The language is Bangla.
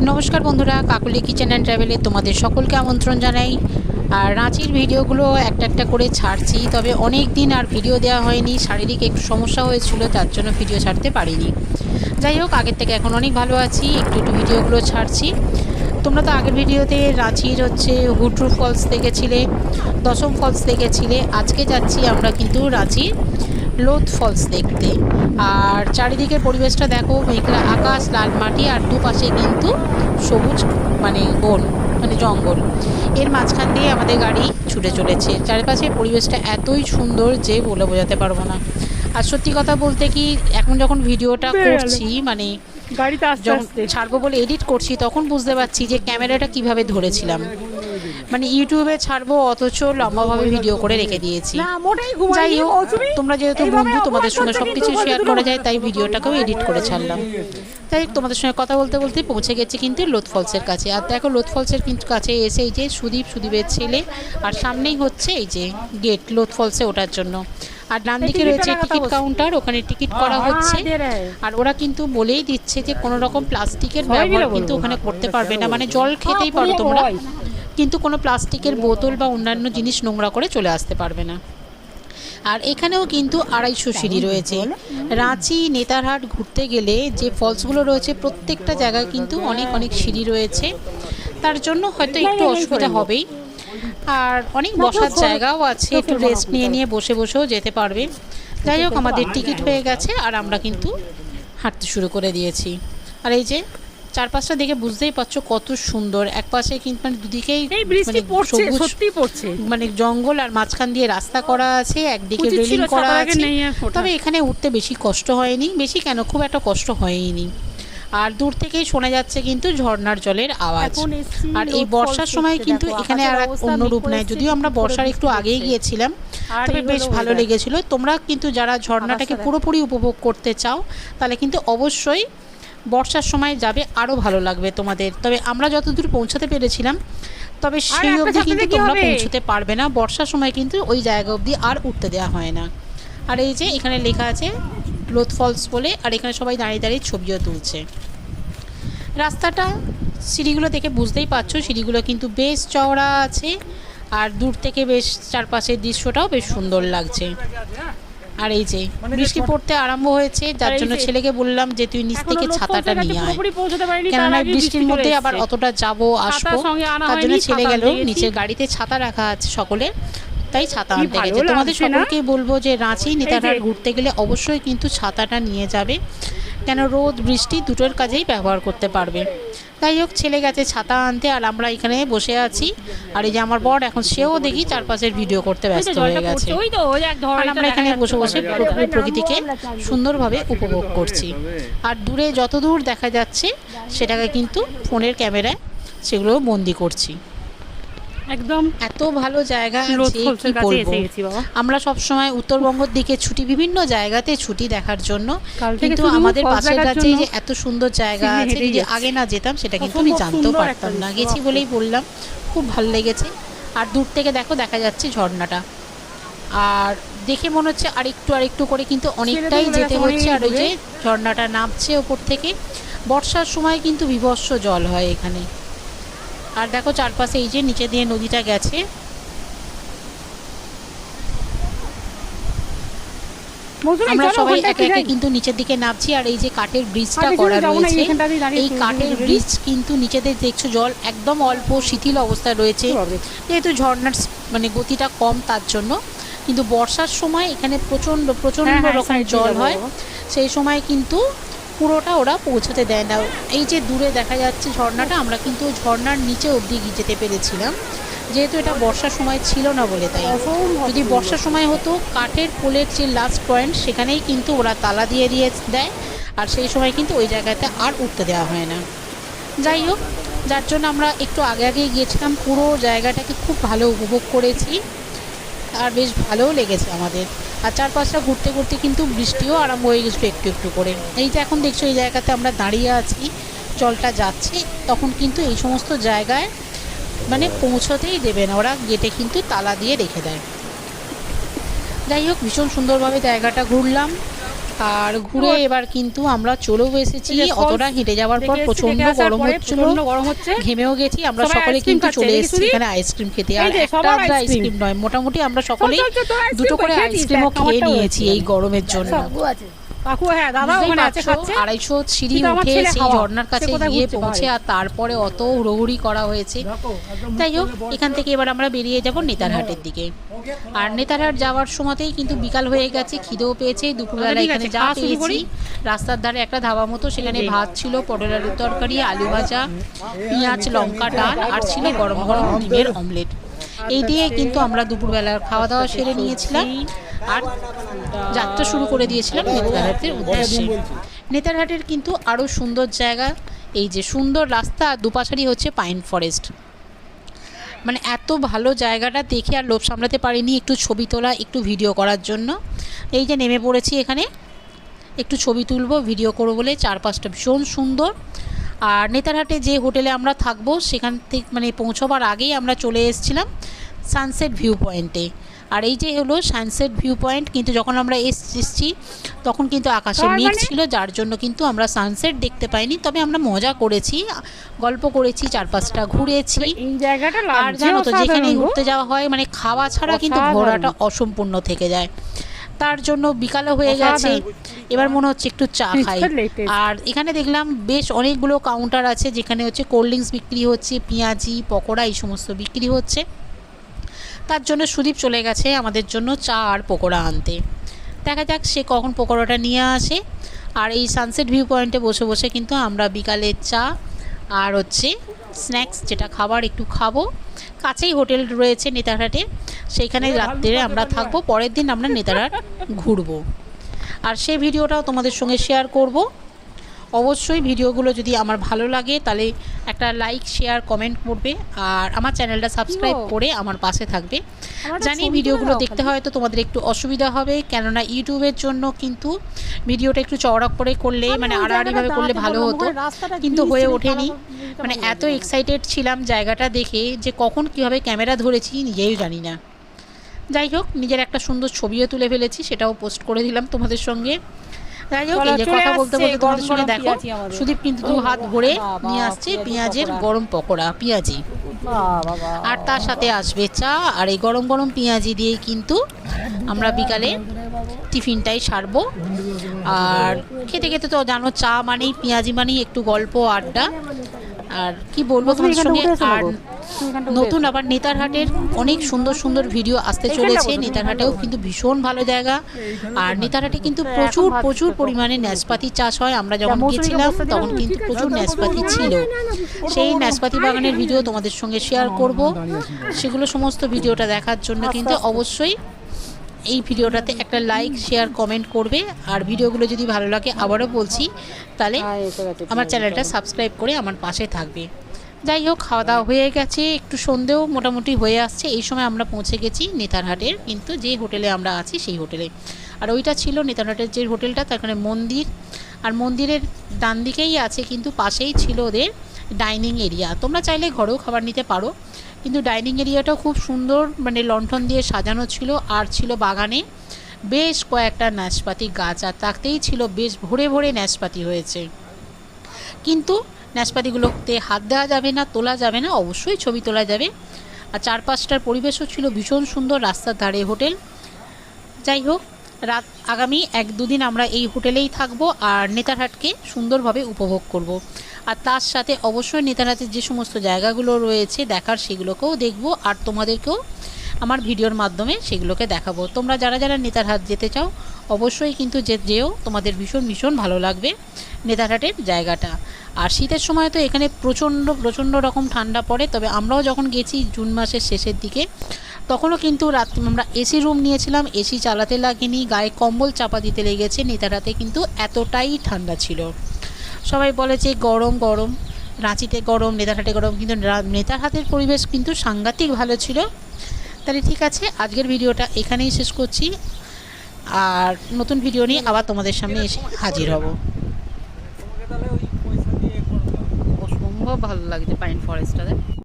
নমস্কার বন্ধুরা, কাকুলি কিচেন অ্যান্ড ট্রাভেলে তোমাদের সকলকে আমন্ত্রণ জানাই। আর রাঁচির ভিডিওগুলো একটা একটা করে ছাড়ছি, তবে অনেক দিন আর ভিডিও দেওয়া হয়নি, শারীরিক একটু সমস্যা হয়েছিল, তার জন্য ভিডিও ছাড়তে পারিনি। যাই হোক, আগের থেকে এখন অনেক ভালো আছি, একটু একটু ভিডিওগুলো ছাড়ছি। তোমরা তো আগের ভিডিওতে রাঁচির হুড্রু ফলস দেখেছিলে, দশম ফলস দেখেছিলে। আজকে যাচ্ছি আমরা কিন্তু রাঁচির লোধ ফলস দেখতে। আর চারিদিকের পরিবেশটা দেখো, মেঘলা আকাশ, লাল মাটি, আর দুপাশে কিন্তু সবুজ বন, জঙ্গল। এর মাঝখান দিয়ে আমাদের গাড়ি ছুটে চলেছে। চারপাশে পরিবেশটা এতই সুন্দর যে বলে বোঝাতে পারবো না। আর সত্যি কথা বলতে কি, এখন যখন ভিডিওটা করছি গাড়িতে যখন ছাড়বো বলে এডিট করছি, তখন বুঝতে পারছি যে ক্যামেরাটা কিভাবে ধরেছিলাম। ইউটিউবে ছাড়বো অথচ লম্বাভাবে ভিডিও করে রেখে দিয়েছি। যাই হোক, তোমরা যেহেতু বন্ধু, তোমাদের সঙ্গে সব কিছু শেয়ার করা যায়, তাই ভিডিওটাকেও এডিট করে ছাড়লাম। তাই তোমাদের সঙ্গে কথা বলতে বলতে পৌঁছে গেছি কিন্তু লোধ ফলসের কাছে। আর দেখো, লোধ ফলসের কিন্তু কাছে এসে এই যে সুদীপের ছেলে, আর সামনেই হচ্ছে এই যে গেট লোধ ফলসে ওঠার জন্য। আর ডান দিকে রয়েছে টিকিট কাউন্টার, ওখানে টিকিট করা হচ্ছে। আর ওরা কিন্তু বলেই দিচ্ছে যে কোনো রকম প্লাস্টিকের ব্যবহার কিন্তু ওখানে করতে পারবে না। জল খেতেই পারো তোমরা, কিন্তু কোনো প্লাস্টিকের বোতল বা অন্যান্য জিনিস নোংরা করে চলে আসতে পারবে না। আর এখানেও কিন্তু 250 সিঁড়ি রয়েছে। রাঁচি নেতারহাট ঘুরতে গেলে যে ফলসগুলো রয়েছে, প্রত্যেকটা জায়গায় কিন্তু অনেক অনেক সিঁড়ি রয়েছে, তার জন্য হয়তো একটু অসুবিধা হবেই। আর অনেক বসার জায়গাও আছে, একটু রেস্ট নিয়ে বসে বসেও যেতে পারবে। যাই হোক, আমাদের টিকিট হয়ে গেছে আর আমরা কিন্তু হাঁটতে শুরু করে দিয়েছি। আর এই যে চারপাশটা দেখে বুঝতেই পারছো কত সুন্দর। একপাশে কিন্তু দুদিকেই জঙ্গল, আর মাঝখান দিয়ে রাস্তা করা আছে, একদিকে রেলিং করা আছে। তবে এখানে উঠতে বেশি কষ্ট হয়নি, বেশি কেন, খুব একটা কষ্ট হয়নি। আর দূর থেকেই শোনা যাচ্ছে কিন্তু ঝর্ণার জলের আওয়াজ। আর এই বর্ষার সময় কিন্তু এখানে আর এক অন্য রূপ নেয়। যদিও আমরা বর্ষার একটু আগেই গিয়েছিলাম, তবে বেশ ভালো লেগেছিল। তোমরা কিন্তু যারা ঝর্ণাটাকে পুরোপুরি উপভোগ করতে চাও, তাহলে কিন্তু অবশ্যই বর্ষার সময় যাবে, আরও ভালো লাগবে তোমাদের। তবে আমরা যতদূর পৌঁছাতে পেরেছিলাম, তবে সেই অবধি কিন্তু তোমরা পৌঁছতে পারবে না। বর্ষার সময় কিন্তু ওই জায়গা অবধি আর উঠতে দেওয়া হয় না। আর এই যে এখানে লেখা আছে লোধ ফলস বলে, আর এখানে সবাই দাঁড়িয়ে দাঁড়িয়ে ছবিও তুলছে। রাস্তাটা, সিঁড়িগুলো দেখে বুঝতেই পারছো, সিঁড়িগুলো কিন্তু বেশ চওড়া আছে। আর দূর থেকে বেশ চারপাশের দৃশ্যটাও বেশ সুন্দর লাগছে। আর এই যে বৃষ্টি পড়তে আরম্ভ হয়েছে, যার জন্য ছেলেকে বললাম যে তুই নিচ থেকে ছাতাটা নিয়ে আয়, কেননা বৃষ্টির মধ্যে আবার অতটা যাবো আসবো, তার জন্য ছেলে গেল। নিচের গাড়িতে ছাতা রাখা আছে সকলের, তাই ছাতা আনতে গেছে। তোমাদের সকলকেই বলবো যে রাঁচি নেতারহাট ঘুরতে গেলে অবশ্যই কিন্তু ছাতাটা নিয়ে যাবে, কেন রোদ বৃষ্টি দুটোর কাজেই ব্যবহার করতে পারবে। যাই হোক, ছেলে গেছে ছাতা আনতে, আর আমরা এখানে বসে আছি। আর এই যে আমার বর, এখন সেও দেখি চারপাশের ভিডিও করতে ব্যস্ত হয়ে গেছে। আর আমরা এখানে বসে বসে প্রকৃতিকে সুন্দরভাবে উপভোগ করছি। আর দূরে যত দূর দেখা যাচ্ছে, সেটাকে কিন্তু ফোনের ক্যামেরায় সেগুলো বন্দি করছি। একদম এত ভালো জায়গা আছে, কি বলবো। আমরা সব সময় উত্তরবঙ্গের দিকে ছুটি, বিভিন্ন জায়গাতে ছুটি দেখার জন্য, কিন্তু আমাদের পাশের রাজ্যে যে এত সুন্দর জায়গা আছে, যদি আগে না যেতাম সেটা কিন্তু আমি জানতেও পারতাম না। গেছি বলেই বললাম, খুব ভালো লেগেছে। আর দূর থেকে দেখো, দেখা যাচ্ছে ঝর্ণাটা, আর দেখে মনে হচ্ছে আরেকটু করে কিন্তু অনেকটাই যেতে হচ্ছে। আর ওই যে ঝর্ণাটা নামছে ওপর থেকে। বর্ষার সময় কিন্তু বীভৎস জল হয় এখানে। আর দেখো চারপাশে এই যে নিচে দিয়ে নদীটা গেছে। আমরা সবাই একে একে কিন্তু নিচের দিকে নামছি। আর এই যে কাঠের ব্রিজটা করা রয়েছে, এই কাঠের ব্রিজ কিন্তু নিচেতে দেখছো জল একদম অল্প শিথিল অবস্থায় রয়েছে, যেহেতু ঝর্ণার গতিটা কম, তার জন্য। কিন্তু বর্ষার সময় এখানে প্রচণ্ড রকম জল হয়, সেই সময় কিন্তু পুরোটা ওরা পৌঁছাতে দেয় না। এই যে দূরে দেখা যাচ্ছে ঝর্ণাটা, আমরা কিন্তু ঝর্ণার নিচে অবধি যেতে পেরেছিলাম, যেহেতু এটা বর্ষার সময় ছিল না বলে। তাই যদি বর্ষার সময় হতো, কাঠের পোলের যে লাস্ট পয়েন্ট, সেখানেই কিন্তু ওরা তালা দিয়ে দেয়, আর সেই সময় কিন্তু ওই জায়গাতে আর উঠতে দেওয়া হয় না। যাই হোক, যার জন্য আমরা একটু আগে গিয়েছিলাম, পুরো জায়গাটাকে খুব ভালো উপভোগ করেছি, আর বেশ ভালোও লেগেছে আমাদের। আর চারপাশটা ঘুরতে ঘুরতে কিন্তু বৃষ্টিও আরম্ভ হয়ে গেছিলো একটু করে। এই যে এখন দেখছো, এই জায়গাতে আমরা দাঁড়িয়ে আছি, জলটা যাচ্ছে, তখন কিন্তু এই সমস্ত জায়গায় পৌঁছতেই দেবে না, ওরা গেটে কিন্তু তালা দিয়ে রেখে দেয়। যাই হোক, ভীষণ সুন্দরভাবে জায়গাটা ঘুরলাম। আর ঘুরে এবার কিন্তু আমরা চলেও এসেছি। অতটা হেঁটে যাওয়ার পর প্রচন্ড গরম হচ্ছিল, ঘেমেও গেছি। আমরা সকলে কিন্তু চলে এসেছি এখানে আইসক্রিম খেতে। আর একটা আইসক্রিম নয়, মোটামুটি আমরা সকলেই দুটো করে আইসক্রিমও খেয়ে নিয়েছি এই গরমের জন্য। কাকু হ্যাঁ দাদা ওখানে আছে খাচ্ছে। 250 সিঁড়ি উঠে সেই ঝর্ণার কাছে গিয়ে পৌঁছে আর তারপরে অত হুড়োহুড়ি করা হয়েছে। তাই হোক, এখান থেকে এবার আমরা বেরিয়ে যাব নেতারহাটের দিকে। আর নেতারহাট যাওয়ার সময়তেই কিন্তু বিকাল হয়ে গেছে, খিদেও পেয়েছে। দুপুরবেলা এখানে যা পেয়েছি, রাস্তার ধারে একটা ধাবা মতো, সেখানে ভাত ছিল, পটল আলুর তরকারি, আলু ভাজা, পেঁয়াজ লঙ্কা ডাল, আর ছিল গরম গরম ডিমের অমলেট। এই দিয়ে কিন্তু আমরা দুপুরবেলার খাওয়া দাওয়া সেরে নিয়েছিলাম আর যাত্রা শুরু করে দিয়েছিলাম নেতারহাটের উদ্দেশ্যে। নেতারহাটের কিন্তু আরও সুন্দর জায়গা, এই যে সুন্দর রাস্তা, দুপাশারই হচ্ছে পাইন ফরেস্ট। মানে এত ভালো জায়গাটা দেখে আর লোভ সামলাতে পারিনি একটু ছবি তোলা, একটু ভিডিও করার জন্য। এই যে নেমে পড়েছি এখানে, একটু ছবি তুলবো, ভিডিও করবো বলে। চারপাশটা ভীষণ সুন্দর। আর নেতারহাটে যে হোটেলে আমরা থাকবো সেখান থেকে মানে পৌঁছবার আগেই আমরা চলে এসেছিলাম সানসেট ভিউ পয়েন্টে। আর এই যে হলো সানসেট ভিউ পয়েন্ট, কিন্তু যখন আমরা এসেছি তখন কিন্তু আকাশে মেঘ ছিল, যার জন্য কিন্তু আমরা সানসেট দেখতে পাইনি। তবে আমরা মজা করেছি, গল্প করেছি, চারপাশটা ঘুরেছি। এই জায়গাটা আর জানো তো, যেখানে ঘুরতে যাওয়া হয় মানে খাওয়া ছাড়া কিন্তু ঘোরাটা অসম্পূর্ণ থেকে যায়। তার জন্য বিকালও হয়ে গেছে, এবার মনে হচ্ছে একটু চা খাই। আর এখানে দেখলাম বেশ অনেকগুলো কাউন্টার আছে, যেখানে হচ্ছে কোল্ড ড্রিঙ্কস বিক্রি হচ্ছে, পেঁয়াজি পকোড়া এই সমস্ত বিক্রি হচ্ছে। তার জন্য সুদীপ চলে গেছে আমাদের জন্য চা আর পকোড়া আনতে। দেখা যাক সে কখন পকোড়াটা নিয়ে আসে। আর এই সানসেট ভিউ পয়েন্টে বসে বসে কিন্তু আমরা বিকালের চা আর হচ্ছে স্ন্যাক্স যেটা খাবার একটু খাবো। কাছেই হোটেল রয়েছে নেতারহাটে, সেইখানে রাত্রে আমরা থাকবো। পরের দিন আমরা নেতারহাট ঘুরবো, আর সেই ভিডিওটাও তোমাদের সঙ্গে শেয়ার করব। অবশ্যই ভিডিওগুলো যদি আমার ভালো লাগে তাহলে একটা লাইক শেয়ার কমেন্ট করবে, আর আমার চ্যানেলটা সাবস্ক্রাইব করে আমার পাশে থাকবে। জানি ভিডিওগুলো দেখতে হয়তো তোমাদের একটু অসুবিধা হবে, কেননা ইউটিউবের জন্য কিন্তু ভিডিওটা একটু চওড়া করে করলে মানে আড়াআড়িভাবে করলে ভালো হতো, কিন্তু হয়ে ওঠেনি। মানে এত এক্সাইটেড ছিলাম জায়গাটা দেখে যে কখন কীভাবে ক্যামেরা ধরেছি নিজেই জানি না। যাই হোক, নিজের একটা সুন্দর ছবিও তুলে ফেলেছি, সেটাও পোস্ট করে দিলাম তোমাদের সঙ্গে। যাই হোক, এই যে কথা বলতে বলতে তোমাদের সঙ্গে দেখো সুদীপ কিন্তু 2 হাত ভরে নিয়ে আসছে পেঁয়াজের গরম পকোড়া, পেঁয়াজি, আর তার সাথে আসবে চা। আর এই গরম গরম পেঁয়াজি দিয়ে কিন্তু আমরা বিকালে টিফিনটাই সারবো। আর খেতে খেতে তো জানো, চা মানেই পেঁয়াজি মানেই একটু গল্প আড্ডা। আর কি বলবো তোমাদের সঙ্গে। আর নতুন আবার নেতারহাটের অনেক সুন্দর সুন্দর ভিডিও আসতে চলেছে। নেতারহাটেও কিন্তু ভীষণ ভালো জায়গা। আর নেতারহাটে কিন্তু প্রচুর প্রচুর পরিমাণে নাশপাতি চাষ হয়। আমরা যখন গেছিলাম তখন কিন্তু প্রচুর নাশপাতি ছিল। সেই নাশপাতি বাগানের ভিডিও তোমাদের সঙ্গে শেয়ার করব। সেগুলো সমস্ত ভিডিওটা দেখার জন্য কিন্তু অবশ্যই এই ভিডিওটাতে একটা লাইক শেয়ার কমেন্ট করবে। আর ভিডিওগুলো যদি ভালো লাগে আবারও বলছি, তাহলে আমার চ্যানেলটা সাবস্ক্রাইব করে আমার পাশে থাকবে। যাই হোক, খাওয়া দাওয়া হয়ে গেছে, একটু সন্ধেও মোটামুটি হয়ে আসছে। এই সময় আমরা পৌঁছে গেছি নেতারহাটের কিন্তু যে হোটেলে আমরা আছি সেই হোটেলে। আর ওইটা ছিল নেতারহাটের যে হোটেলটা, তারখানে মন্দির। আর মন্দিরের ডান দিকেই আছে কিন্তু পাশেই ছিল ওদের ডাইনিং এরিয়া। তোমরা চাইলে ঘরেও খাবার নিতে পারো, কিন্তু ডাইনিং এরিয়াটাও খুব সুন্দর, মানে লণ্ঠন দিয়ে সাজানো ছিল। আর ছিল বাগানে বেশ কয়েকটা নাশপাতি গাছ, আর তাতেই ছিল বেশ ভরে ভরে নাশপাতি হয়েছে। কিন্তু নাশপাতিগুলোতে হাত দেওয়া যাবে না, তোলা যাবে না, অবশ্যই ছবি তোলা যাবে। আর চারপাশটার পরিবেশও ছিল ভীষণ সুন্দর, রাস্তার ধারে হোটেল। যাই হোক, আগামী 1-2 দিন আমরা এই হোটেলেই থাকবো আর নেতারহাটকে সুন্দরভাবে উপভোগ করব। আর তার সাথে অবশ্যই নেতারহাটের যে সমস্ত জায়গাগুলো রয়েছে দেখার, সেগুলোকেও দেখব। আর তোমাদেরকেও আমার ভিডিওর মাধ্যমে সেগুলোকে দেখাবো। তোমরা যারা যারা নেতারহাট যেতে চাও অবশ্যই কিন্তু যেও, তোমাদের ভীষণ ভীষণ ভালো লাগবে নেতারহাটের জায়গাটা। আর শীতের সময় তো এখানে প্রচণ্ড রকম ঠান্ডা পড়ে। তবে আমরাও যখন গেছি জুন মাসের শেষের দিকে, তখনও কিন্তু রাত্রে আমরা এসি রুম নিয়েছিলাম, এসি চালাতে লাগেনি, গায়ে কম্বল চাপা দিতে লেগেছে। নেতারহাটে কিন্তু এতটাই ঠান্ডা ছিল। সবাই বলে যে গরম গরম, রাঁচিতে গরম, নেতারহাটে গরম, কিন্তু নেতারহাটের পরিবেশ কিন্তু সাংঘাতিক ভালো ছিল। তাহলে ঠিক আছে, আজকের ভিডিওটা এখানেই শেষ করছি। আর নতুন ভিডিও নিয়ে আবার তোমাদের সামনে এসে হাজির হব। অসম্ভব ভালো লাগছে পাইন ফরেস্টটা।